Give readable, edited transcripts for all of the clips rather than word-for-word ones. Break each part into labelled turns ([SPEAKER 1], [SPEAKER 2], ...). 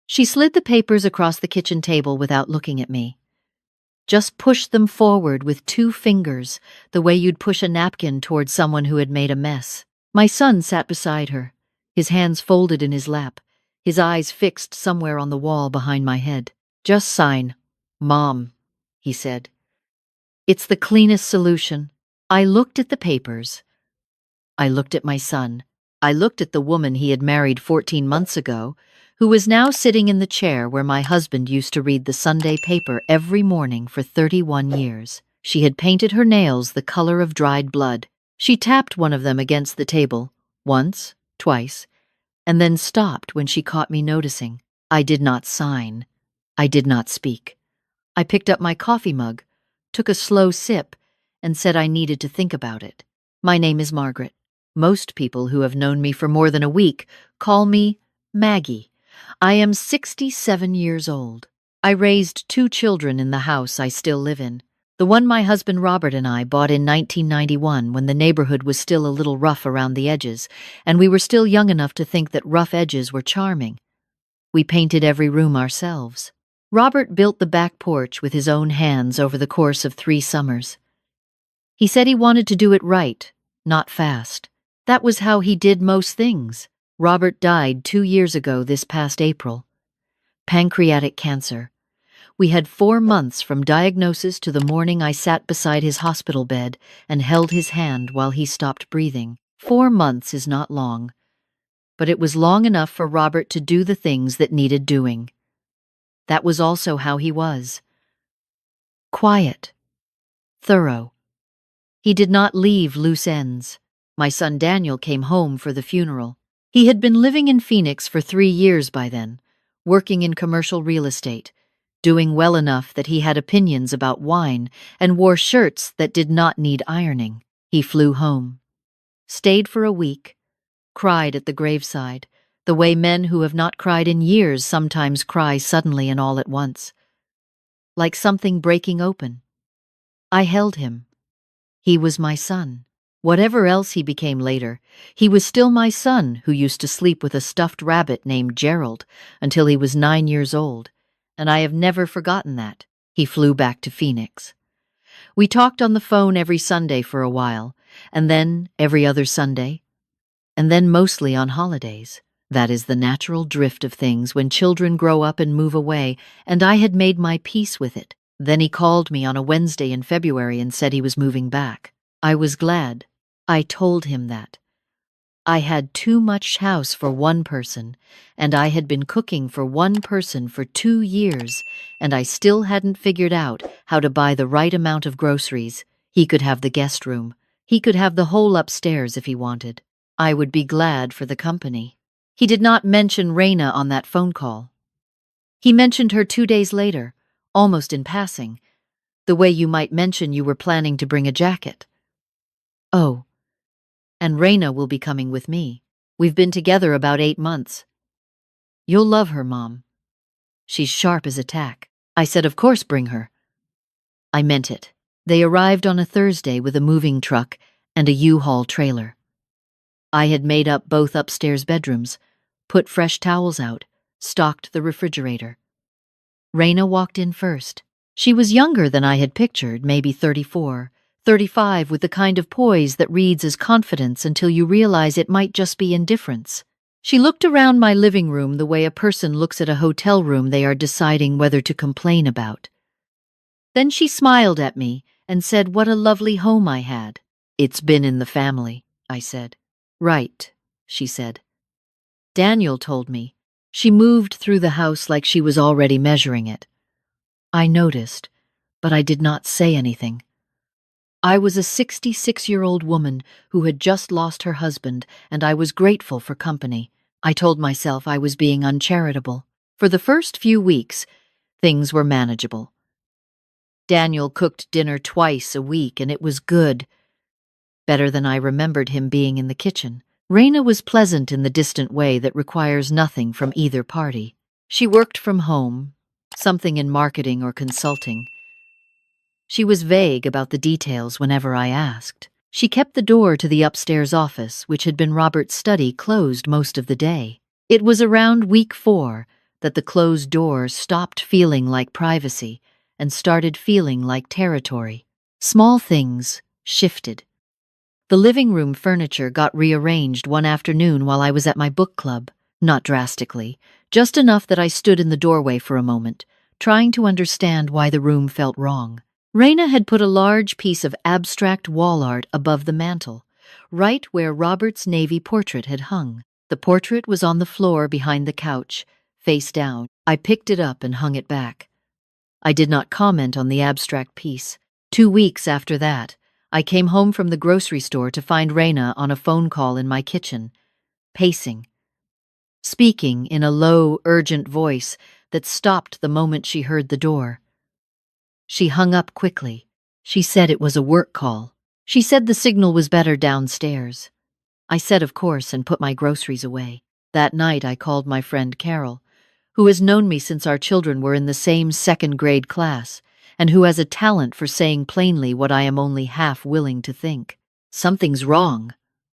[SPEAKER 1] She slid the papers across the kitchen table without looking at me. Just pushed them forward with 2 fingers, the way you'd push a napkin toward someone who had made a mess. My son sat beside her, his hands folded in his lap, his eyes fixed somewhere on the wall behind my head. "Just sign, Mom," he said. "It's the cleanest solution." I looked at the papers. I looked at my son. I looked at the woman he had married 14 months ago, who was now sitting in the chair where my husband used to read the Sunday paper every morning for 31 years. She had painted her nails the color of dried blood. She tapped one of them against the table, once, twice, and then stopped when she caught me noticing. I did not sign. I did not speak. I picked up my coffee mug, took a slow sip, and said I needed to think about it. "My name is Margaret. Most people who have known me for more than a week call me Maggie. I am 67 years old. I raised 2 children in the house I still live in. The one my husband Robert and I bought in 1991 when the neighborhood was still a little rough around the edges, and we were still young enough to think that rough edges were charming. We painted every room ourselves. Robert built the back porch with his own hands over the course of 3 summers. He said he wanted to do it right, not fast. That was how he did most things. Robert died 2 years ago this past April. Pancreatic cancer. We had 4 months from diagnosis to the morning I sat beside his hospital bed and held his hand while he stopped breathing. 4 months is not long, but it was long enough for Robert to do the things that needed doing. That was also how he was. Quiet. Thorough. He did not leave loose ends. My son Daniel came home for the funeral. He had been living in Phoenix for 3 years by then, working in commercial real estate, doing well enough that he had opinions about wine and wore shirts that did not need ironing. He flew home, stayed for a week, cried at the graveside, the way men who have not cried in years sometimes cry suddenly and all at once, like something breaking open. I held him. He was my son. Whatever else he became later, he was still my son who used to sleep with a stuffed rabbit named Gerald until he was 9 years old, and I have never forgotten that. He flew back to Phoenix. We talked on the phone every Sunday for a while, and then every other Sunday, and then mostly on holidays. That is the natural drift of things when children grow up and move away, and I had made my peace with it. Then he called me on a Wednesday in February and said he was moving back. I was glad. I told him that. I had too much house for one person, and I had been cooking for one person for 2 years, and I still hadn't figured out how to buy the right amount of groceries. He could have the guest room. He could have the whole upstairs if he wanted. I would be glad for the company. He did not mention Raina on that phone call. He mentioned her 2 days later, almost in passing, the way you might mention you were planning to bring a jacket. "Oh, and Raina will be coming with me. We've been together about 8 months. You'll love her, Mom. She's sharp as a tack." I said, "Of course, bring her." I meant it. They arrived on a Thursday with a moving truck and a U-Haul trailer. I had made up both upstairs bedrooms, put fresh towels out, stocked the refrigerator. Raina walked in first. She was younger than I had pictured, maybe 34, 35, with the kind of poise that reads as confidence until you realize it might just be indifference. She looked around my living room the way a person looks at a hotel room they are deciding whether to complain about. Then she smiled at me and said what a lovely home I had. "It's been in the family," I said. "Right," she said. "Daniel told me." She moved through the house like she was already measuring it. I noticed, but I did not say anything. I was a 66-year-old woman who had just lost her husband, and I was grateful for company. I told myself I was being uncharitable. For the first few weeks, things were manageable. Daniel cooked dinner twice a week, and it was good. Better than I remembered him being in the kitchen. Raina was pleasant in the distant way that requires nothing from either party. She worked from home, something in marketing or consulting. She was vague about the details whenever I asked. She kept the door to the upstairs office, which had been Robert's study, closed most of the day. It was around week 4, that the closed door stopped feeling like privacy and started feeling like territory. Small things shifted. The living room furniture got rearranged one afternoon while I was at my book club. Not drastically, just enough that I stood in the doorway for a moment, trying to understand why the room felt wrong. Raina had put a large piece of abstract wall art above the mantel, right where Robert's Navy portrait had hung. The portrait was on the floor behind the couch, face down. I picked it up and hung it back. I did not comment on the abstract piece. 2 weeks after that, I came home from the grocery store to find Raina on a phone call in my kitchen, pacing, speaking in a low, urgent voice that stopped the moment she heard the door. She hung up quickly. She said it was a work call. She said the signal was better downstairs. I said of course and put my groceries away. That night I called my friend Carol, who has known me since our children were in the same second-grade class, and who has a talent for saying plainly what I am only half willing to think. "Something's wrong,"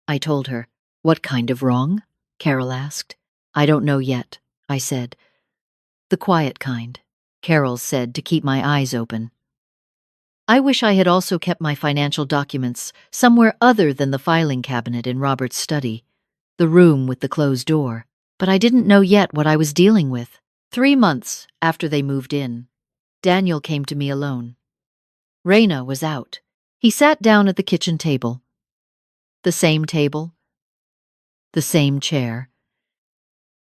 [SPEAKER 1] I told her. "What kind of wrong?" Carol asked. "I don't know yet," I said. "The quiet kind," Carol said to keep my eyes open. I wish I had also kept my financial documents somewhere other than the filing cabinet in Robert's study, the room with the closed door, but I didn't know yet what I was dealing with. 3 months after they moved in, Daniel came to me alone. Raina was out. He sat down at the kitchen table. The same table, the same chair.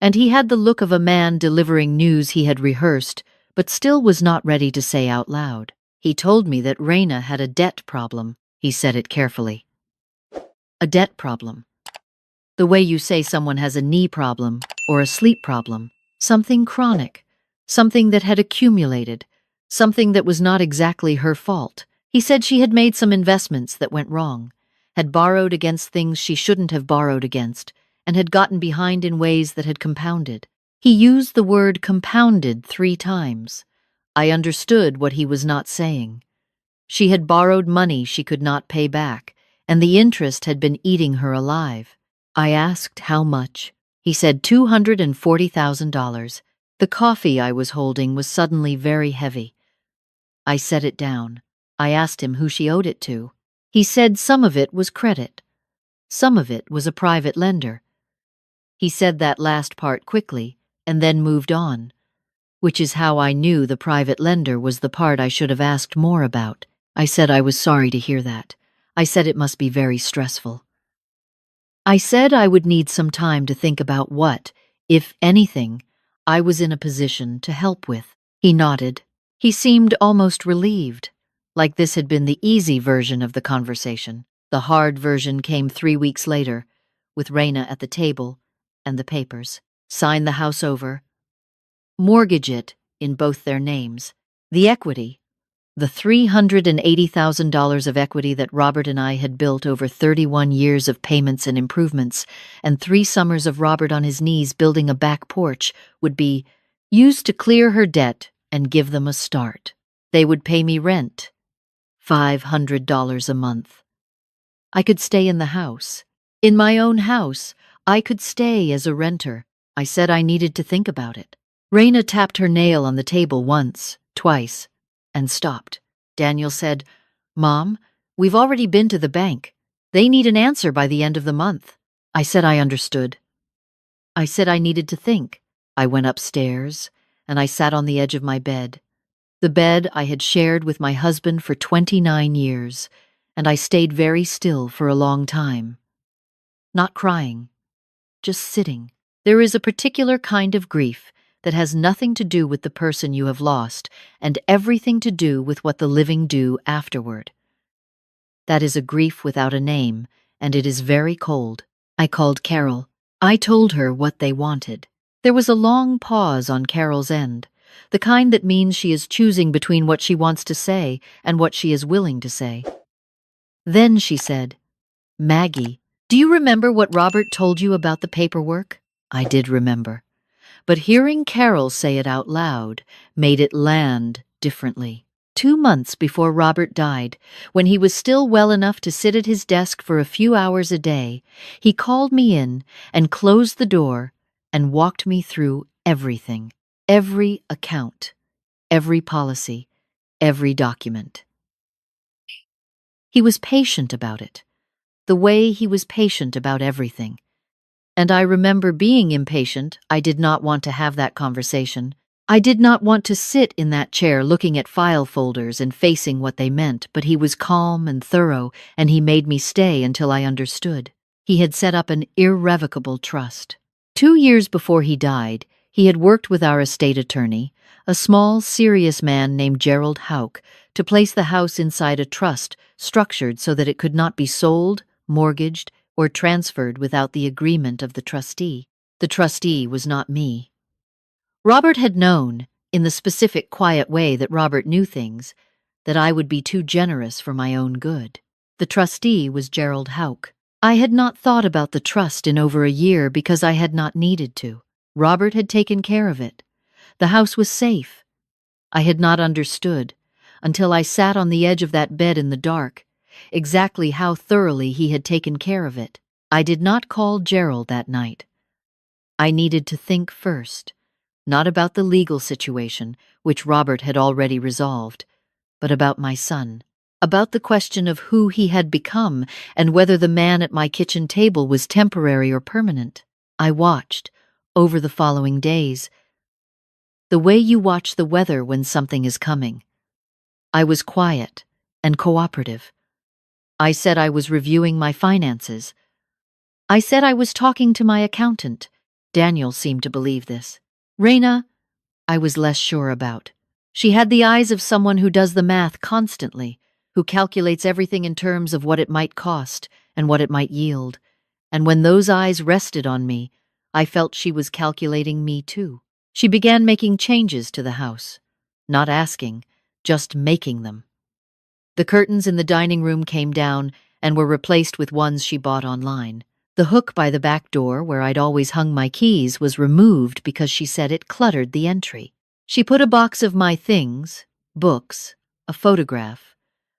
[SPEAKER 1] And he had the look of a man delivering news he had rehearsed, but still was not ready to say out loud. He told me that Raina had a debt problem. He said it carefully. A debt problem. The way you say someone has a knee problem or a sleep problem. Something chronic. Something that had accumulated. Something that was not exactly her fault. He said she had made some investments that went wrong, had borrowed against things she shouldn't have borrowed against, and had gotten behind in ways that had compounded. He used the word compounded 3 times. I understood what he was not saying. She had borrowed money she could not pay back, and the interest had been eating her alive. I asked how much. He said $240,000. The coffee I was holding was suddenly very heavy. I set it down. I asked him who she owed it to. He said some of it was credit. Some of it was a private lender. He said that last part quickly, and then moved on, which is how I knew the private lender was the part I should have asked more about. I said I was sorry to hear that. I said it must be very stressful. I said I would need some time to think about what, if anything, I was in a position to help with. He nodded. He seemed almost relieved, like this had been the easy version of the conversation. The hard version came 3 weeks later, with Raina at the table and the papers. Sign the house over. Mortgage it in both their names. The equity, the $380,000 of equity that Robert and I had built over 31 years of payments and improvements, and 3 summers of Robert on his knees building a back porch, would be used to clear her debt and give them a start. They would pay me rent, $500 a month. I could stay in the house. In my own house, I could stay as a renter. I said I needed to think about it. Raina tapped her nail on the table once, twice, and stopped. Daniel said, "Mom, we've already been to the bank. They need an answer by the end of the month." I said I understood. I said I needed to think. I went upstairs, and I sat on the edge of my bed. The bed I had shared with my husband for 29 years, and I stayed very still for a long time. Not crying, just sitting. There is a particular kind of grief that has nothing to do with the person you have lost and everything to do with what the living do afterward. That is a grief without a name, and it is very cold. I called Carol. I told her what they wanted. There was a long pause on Carol's end, the kind that means she is choosing between what she wants to say and what she is willing to say. Then she said, "Maggie, do you remember what Robert told you about the paperwork?" I did remember. But hearing Carol say it out loud made it land differently. 2 months before Robert died, when he was still well enough to sit at his desk for a few hours a day, he called me in and closed the door and walked me through everything. Every account, every policy, every document. He was patient about it, the way he was patient about everything. And I remember being impatient. I did not want to have that conversation. I did not want to sit in that chair looking at file folders and facing what they meant, but he was calm and thorough, and he made me stay until I understood. He had set up an irrevocable trust. 2 years before he died, he had worked with our estate attorney, a small, serious man named Gerald Hauk, to place the house inside a trust structured so that it could not be sold, mortgaged, or transferred without the agreement of the trustee. The trustee was not me. Robert had known, in the specific, quiet way that Robert knew things, that I would be too generous for my own good. The trustee was Gerald Hauk. I had not thought about the trust in over a year because I had not needed to. Robert had taken care of it. The house was safe. I had not understood, until I sat on the edge of that bed in the dark, exactly how thoroughly he had taken care of it. I did not call Gerald that night. I needed to think first, not about the legal situation, which Robert had already resolved, but about my son, about the question of who he had become and whether the man at my kitchen table was temporary or permanent. I watched, over the following days, the way you watch the weather when something is coming. I was quiet and cooperative. I said I was reviewing my finances. I said I was talking to my accountant. Daniel seemed to believe this. Raina, I was less sure about. She had the eyes of someone who does the math constantly, who calculates everything in terms of what it might cost and what it might yield. And when those eyes rested on me, I felt she was calculating me too. She began making changes to the house, not asking, just making them. The curtains in the dining room came down and were replaced with ones she bought online. The hook by the back door, where I'd always hung my keys, was removed because she said it cluttered the entry. She put a box of my things, books, a photograph,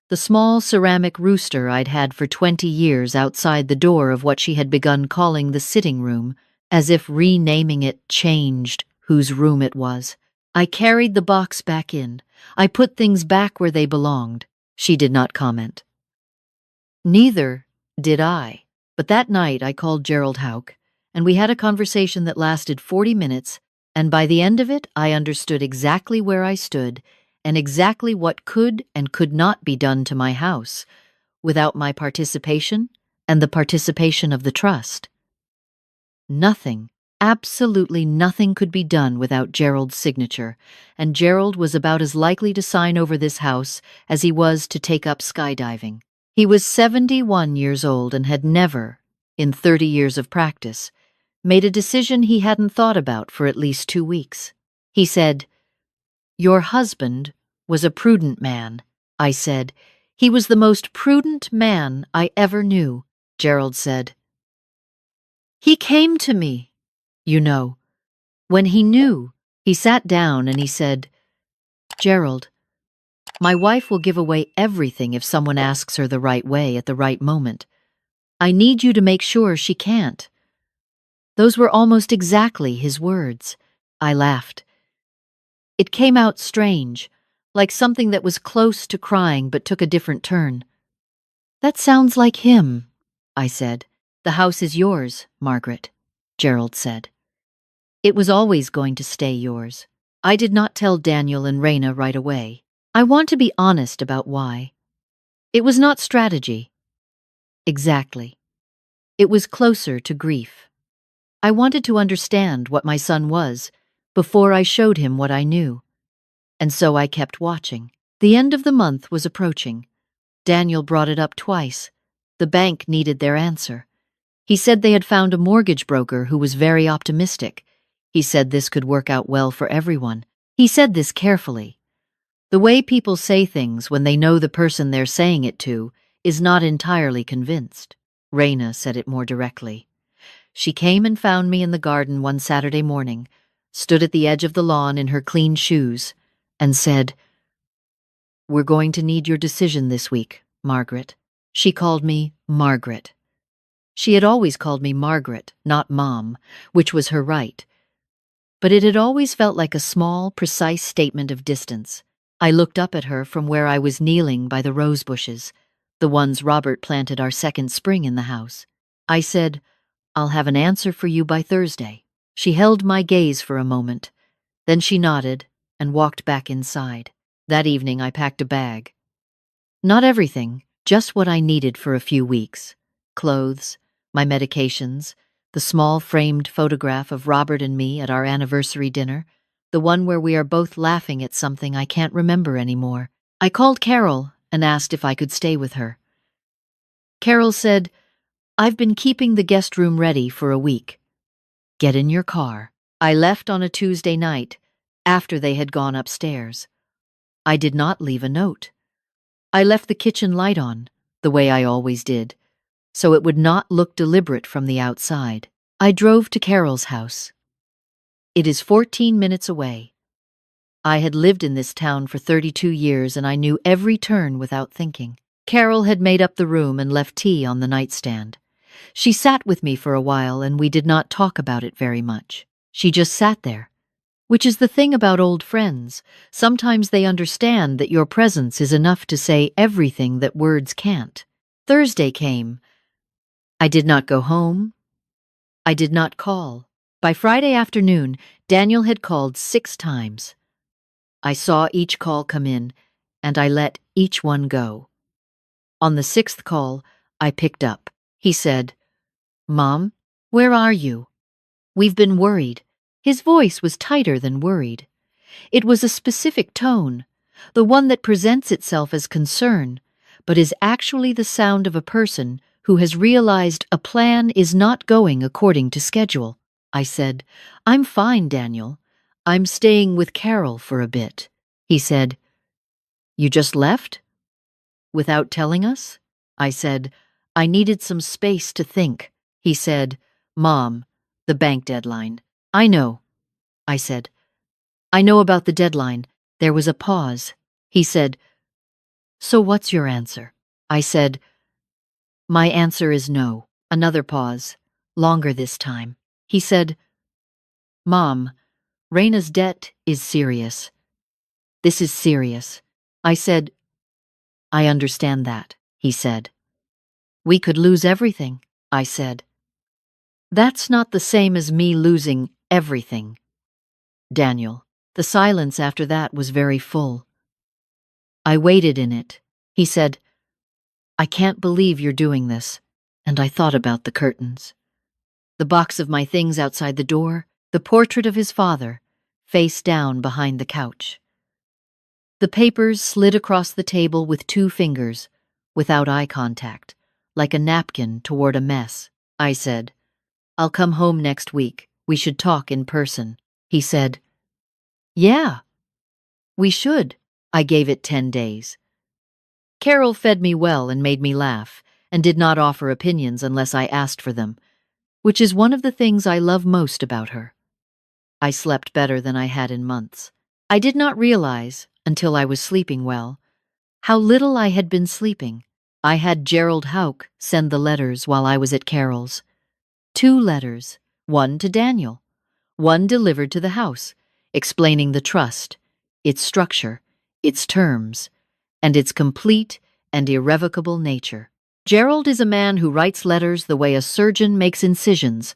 [SPEAKER 1] the small ceramic rooster I'd had for 20 years outside the door of what she had begun calling the sitting room, as if renaming it changed whose room it was. I carried the box back in. I put things back where they belonged. She did not comment. Neither did I. But that night I called Gerald Hauk, and we had a conversation that lasted 40 minutes, and by the end of it I understood exactly where I stood and exactly what could and could not be done to my house without my participation and the participation of the trust. Nothing, absolutely nothing could be done without Gerald's signature, and Gerald was about as likely to sign over this house as he was to take up skydiving. He was 71 years old and had never, in 30 years of practice, made a decision he hadn't thought about for at least 2 weeks. He said, "Your husband was a prudent man." I said, "He was the most prudent man I ever knew." Gerald said, "He came to me, you know, when he knew." He sat down and he said, "Gerald, my wife will give away everything if someone asks her the right way at the right moment. I need you to make sure she can't." Those were almost exactly his words. I laughed. It came out strange, like something that was close to crying but took a different turn. "That sounds like him," I said. "The house is yours, Margaret," Gerald said. "It was always going to stay yours." I did not tell Daniel and Raina right away. I want to be honest about why. It was not strategy. Exactly. It was closer to grief. I wanted to understand what my son was before I showed him what I knew. And so I kept watching. The end of the month was approaching. Daniel brought it up twice. The bank needed their answer. He said they had found a mortgage broker who was very optimistic. He said this could work out well for everyone. He said this carefully. The way people say things when they know the person they're saying it to is not entirely convinced. Raina said it more directly. She came and found me in the garden one Saturday morning, stood at the edge of the lawn in her clean shoes, and said, "We're going to need your decision this week, Margaret." She called me Margaret. She had always called me Margaret, not Mom, which was her right. but it had always felt like a small, precise statement of distance. I looked up at her from where I was kneeling by the rose bushes, the ones Robert planted our second spring in the house. I said, "I'll have an answer for you by Thursday." She held my gaze for a moment. Then she nodded and walked back inside. That evening I packed a bag. Not everything, just what I needed for a few weeks. Clothes, my medications, the small framed photograph of Robert and me at our anniversary dinner, the one where we are both laughing at something I can't remember anymore. I called Carol and asked if I could stay with her. Carol said, "I've been keeping the guest room ready for a week. Get in your car." I left on a Tuesday night, after they had gone upstairs. I did not leave a note. I left the kitchen light on, the way I always did, so it would not look deliberate from the outside. I drove to Carol's house. It is 14 minutes away. I had lived in this town for 32 years and I knew every turn without thinking. Carol had made up the room and left tea on the nightstand. She sat with me for a while and we did not talk about it very much. She just sat there. Which is the thing about old friends. Sometimes they understand that your presence is enough to say everything that words can't. Thursday came. I did not go home. I did not call. By Friday afternoon, Daniel had called 6 times. I saw each call come in, and I let each one go. On the 6th call, I picked up. He said, "Mom, where are you? We've been worried." His voice was tighter than worried. It was a specific tone, the one that presents itself as concern, but is actually the sound of a person who has realized a plan is not going according to schedule. I said, "I'm fine, Daniel. I'm staying with Carol for a bit." He said, "You just left? Without telling us?" I said, "I needed some space to think." He said, "Mom, the bank deadline." "I know," I said. "I know about the deadline." There was a pause. He said, "So what's your answer?" I said, "My answer is no." Another pause, longer this time. He said, "Mom, Raina's debt is serious. This is serious." I said, "I understand that," he said. "We could lose everything," I said. "That's not the same as me losing everything, Daniel." The silence after that was very full. I waited in it. He said, "I can't believe you're doing this," and I thought about the curtains. The box of my things outside the door, the portrait of his father, face down behind the couch. The papers slid across the table with 2 fingers, without eye contact, like a napkin toward a mess. I said, "I'll come home next week. We should talk in person." He said, "Yeah, we should." I gave it 10 days. Carol fed me well and made me laugh, and did not offer opinions unless I asked for them, which is one of the things I love most about her. I slept better than I had in months. I did not realize, until I was sleeping well, how little I had been sleeping. I had Gerald Houck send the letters while I was at Carol's. 2 letters, one to Daniel, one delivered to the house, explaining the trust, its structure, its terms, and its complete and irrevocable nature. Gerald is a man who writes letters the way a surgeon makes incisions,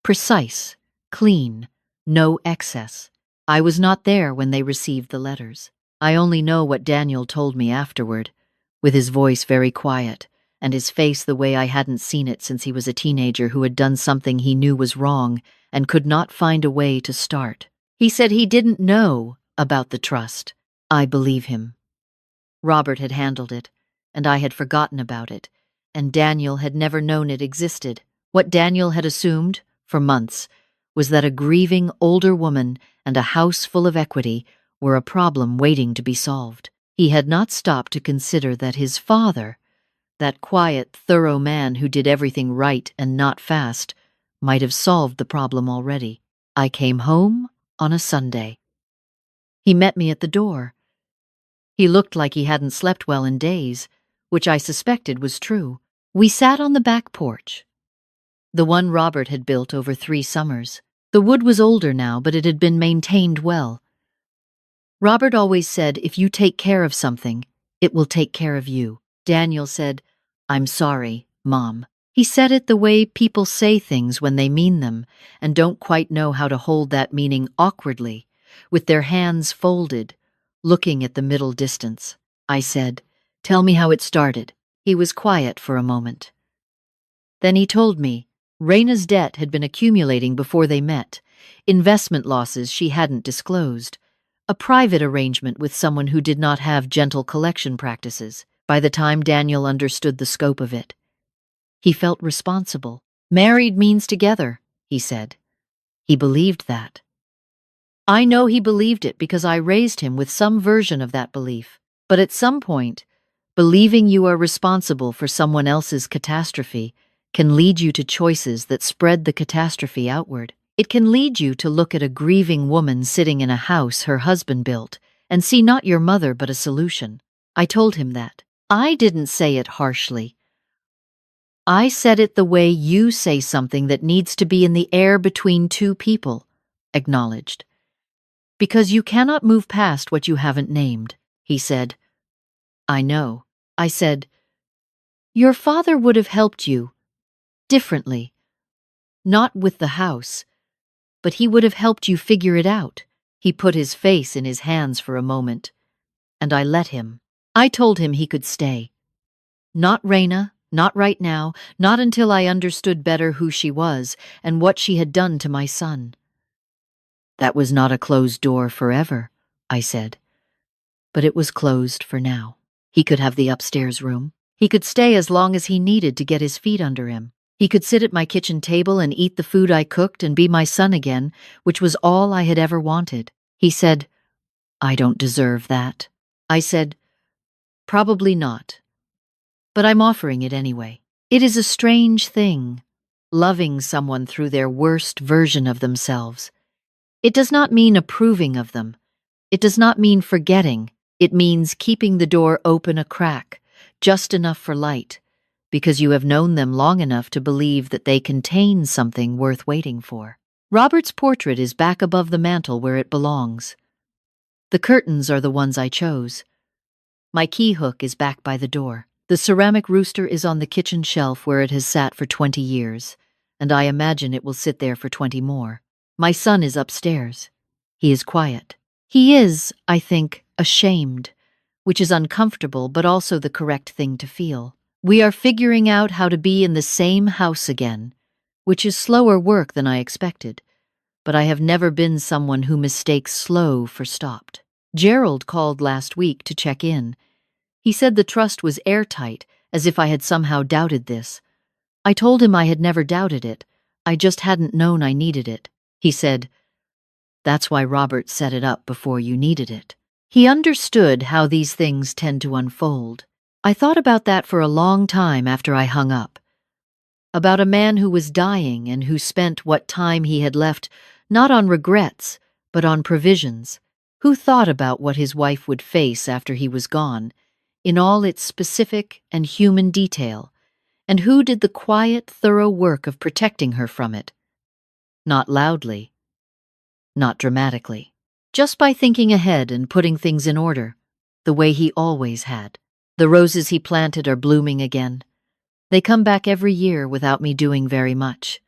[SPEAKER 1] precise, clean, no excess. I was not there when they received the letters. I only know what Daniel told me afterward, with his voice very quiet, and his face the way I hadn't seen it since he was a teenager who had done something he knew was wrong and could not find a way to start. He said he didn't know about the trust. I believe him. Robert had handled it, and I had forgotten about it, and Daniel had never known it existed. What Daniel had assumed, for months, was that a grieving older woman and a house full of equity were a problem waiting to be solved. He had not stopped to consider that his father, that quiet, thorough man who did everything right and not fast, might have solved the problem already. I came home on a Sunday. He met me at the door. He looked like he hadn't slept well in days, which I suspected was true. We sat on the back porch, the one Robert had built over 3 summers. The wood was older now, but it had been maintained well. Robert always said, if you take care of something, it will take care of you. Daniel said, I'm sorry, Mom. He said it the way people say things when they mean them and don't quite know how to hold that meaning awkwardly, with their hands folded, looking at the middle distance. I said, tell me how it started. He was quiet for a moment. Then he told me Raina's debt had been accumulating before they met, investment losses she hadn't disclosed, a private arrangement with someone who did not have gentle collection practices. By the time Daniel understood the scope of it, he felt responsible. Married means together, he said. He believed that. I know he believed it because I raised him with some version of that belief. But at some point, believing you are responsible for someone else's catastrophe can lead you to choices that spread the catastrophe outward. It can lead you to look at a grieving woman sitting in a house her husband built and see not your mother but a solution. I told him that. I didn't say it harshly. I said it the way you say something that needs to be in the air between two people, acknowledged. Because you cannot move past what you haven't named, he said. I know. I said, your father would have helped you differently. Not with the house, but he would have helped you figure it out. He put his face in his hands for a moment, and I let him. I told him he could stay. Not Raina, not right now, not until I understood better who she was and what she had done to my son. That was not a closed door forever, I said, but it was closed for now. He could have the upstairs room. He could stay as long as he needed to get his feet under him. He could sit at my kitchen table and eat the food I cooked and be my son again, which was all I had ever wanted. He said, I don't deserve that. I said, probably not, but I'm offering it anyway. It is a strange thing, loving someone through their worst version of themselves. It does not mean approving of them. It does not mean forgetting. It means keeping the door open a crack, just enough for light, because you have known them long enough to believe that they contain something worth waiting for. Robert's portrait is back above the mantel where it belongs. The curtains are the ones I chose. My key hook is back by the door. The ceramic rooster is on the kitchen shelf where it has sat for 20 years, and I imagine it will sit there for 20 more. My son is upstairs. He is quiet. He is, I think, ashamed, which is uncomfortable but also the correct thing to feel. We are figuring out how to be in the same house again, which is slower work than I expected, but I have never been someone who mistakes slow for stopped. Gerald called last week to check in. He said the trust was airtight, as if I had somehow doubted this. I told him I had never doubted it. I just hadn't known I needed it. He said, that's why Robert set it up before you needed it. He understood how these things tend to unfold. I thought about that for a long time after I hung up. About a man who was dying and who spent what time he had left not on regrets, but on provisions. Who thought about what his wife would face after he was gone, in all its specific and human detail, and who did the quiet, thorough work of protecting her from it. Not loudly, not dramatically, just by thinking ahead and putting things in order, the way he always had. The roses he planted are blooming again. They come back every year without me doing very much.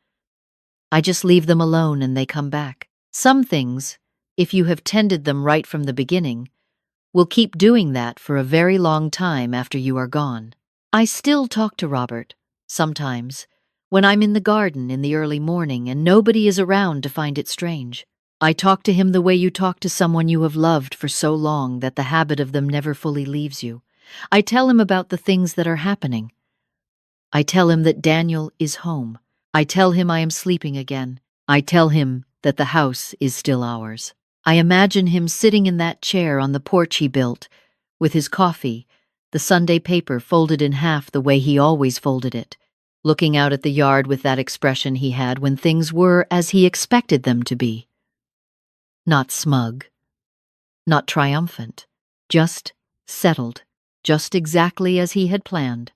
[SPEAKER 1] I just leave them alone and they come back. Some things, if you have tended them right from the beginning, will keep doing that for a very long time after you are gone. I still talk to Robert, sometimes, when I'm in the garden in the early morning and nobody is around to find it strange. I talk to him the way you talk to someone you have loved for so long that the habit of them never fully leaves you. I tell him about the things that are happening. I tell him that Daniel is home. I tell him I am sleeping again. I tell him that the house is still ours. I imagine him sitting in that chair on the porch he built, with his coffee, the Sunday paper folded in half the way he always folded it, looking out at the yard with that expression he had when things were as he expected them to be. Not smug, not triumphant, just settled, just exactly as he had planned.